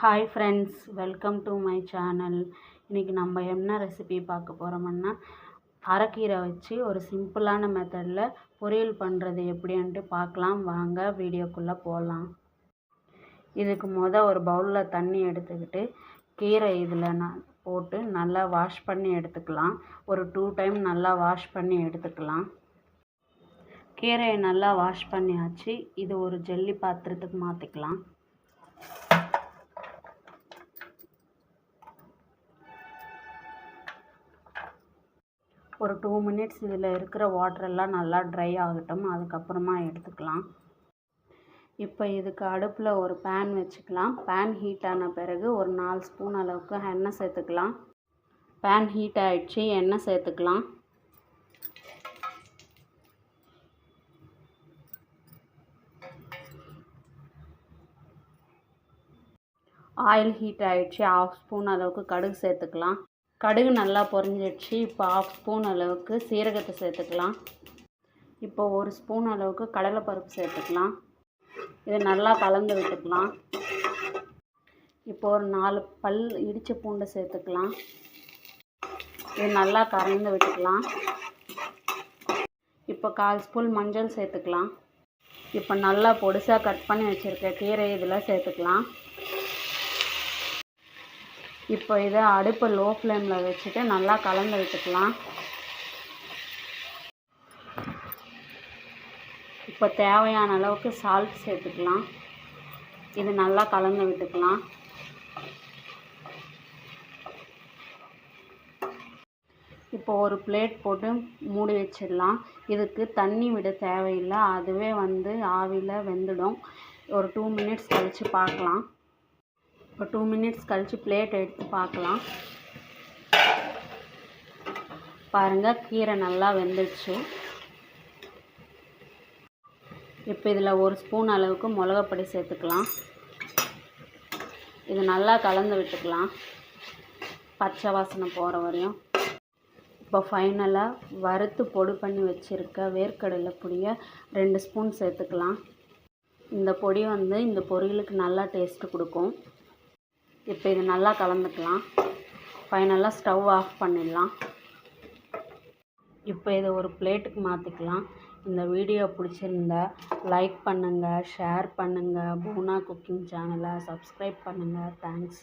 Hi friends, welcome to my channel. இன்றைக்கி நம்ம என்ன ரெசிபி பார்க்க போகிறோம்னா, அரைக்கீரை வச்சு ஒரு சிம்பிளான மெத்தடில் பொரியல் பண்ணுறது எப்படின்ட்டு பார்க்கலாம். வாங்க வீடியோக்குள்ளே போகலாம். இதுக்கு ஒரு பவுலில் தண்ணி எடுத்துக்கிட்டு கீரை இதில் போட்டு நல்லா வாஷ் பண்ணி எடுத்துக்கலாம். ஒரு 2 டைம் நல்லா வாஷ் பண்ணி எடுத்துக்கலாம். கீரையை நல்லா வாஷ் பண்ணியாச்சு. இது ஒரு ஜல்லி பாத்திரத்துக்கு மாற்றிக்கலாம். ஒரு 2 மினிட்ஸ் இதில் இருக்கிற வாட்டரெல்லாம் நல்லா ட்ரை ஆகட்டும். அதுக்கப்புறமா எடுத்துக்கலாம். இப்போ இதுக்கு அடுப்பில் ஒரு பேன் வச்சுக்கலாம். பேன் ஹீட் ஆன பிறகு ஒரு 4 ஸ்பூன் அளவுக்கு எண்ணெய் சேர்த்துக்கலாம். பேன் ஹீட் ஆகிடுச்சு, எண்ணெய் சேர்த்துக்கலாம். ஆயில் ஹீட் ஆகிடுச்சு. 1/2 ஸ்பூன் அளவுக்கு கடுகு சேர்த்துக்கலாம். கடுகு நல்லா பொரிஞ்சிடுச்சு. இப்போ 1/2 ஸ்பூன் அளவுக்கு சீரகத்தை சேர்த்துக்கலாம். இப்போ 1 ஸ்பூன் அளவுக்கு கடலைப்பருப்பு சேர்த்துக்கலாம். இதை நல்லா கலந்து விட்டுக்கலாம். இப்போ ஒரு 4 பல் இடித்த பூண்டை சேர்த்துக்கலாம். இது நல்லா கலந்து விட்டுக்கலாம். இப்போ 1/4 ஸ்பூன் மஞ்சள் சேர்த்துக்கலாம். இப்போ நல்லா பொடிசாக கட் பண்ணி வச்சுருக்க கீரை இதில் சேர்த்துக்கலாம். இப்போ இதை அடுப்பை லோ ஃப்ளேமில் வச்சுட்டு நல்லா கலந்து விட்டுக்கலாம். இப்போ தேவையான அளவுக்கு சால்ட் சேர்த்துக்கலாம். இது நல்லா கலந்து விட்டுக்கலாம். இப்போ ஒரு பிளேட் போட்டு மூடி வச்சிடலாம். இதுக்கு தண்ணி விட தேவையில்லை, அதுவே ஆவியில் வெந்துடும். ஒரு 2 மினிட்ஸ் கழித்து பார்க்கலாம். இப்போ 2 மினிட்ஸ் கழித்து பிளேட் எடுத்து பார்க்கலாம். பாருங்கள், கீரை நல்லா வெந்துடுச்சு. இப்போ இதில் 1 ஸ்பூன் அளவுக்கு மிளகாப்பொடி சேர்த்துக்கலாம். இது நல்லா கலந்து விட்டுக்கலாம், பச்சை வாசனை போகிற வரையும். இப்போ ஃபைனலாக வறுத்து பொடி பண்ணி வச்சுருக்க வேர்க்கடலை பொடியை 2 ஸ்பூன் சேர்த்துக்கலாம். இந்த பொடி இந்த பொரியலுக்கு நல்லா டேஸ்ட்டு கொடுக்கும். இப்போ இது நல்லா கலந்துக்கலாம். ஃபைனலாக ஸ்டவ் ஆஃப் பண்ணிடலாம். இப்போ இதை ஒரு பிளேட்டுக்கு மாற்றிக்கலாம். இந்த வீடியோ பிடிச்சிருந்தா லைக் பண்ணுங்கள், ஷேர் பண்ணுங்கள். பூனா குக்கிங் சேனலை சப்ஸ்கிரைப் பண்ணுங்கள். தேங்க்ஸ்.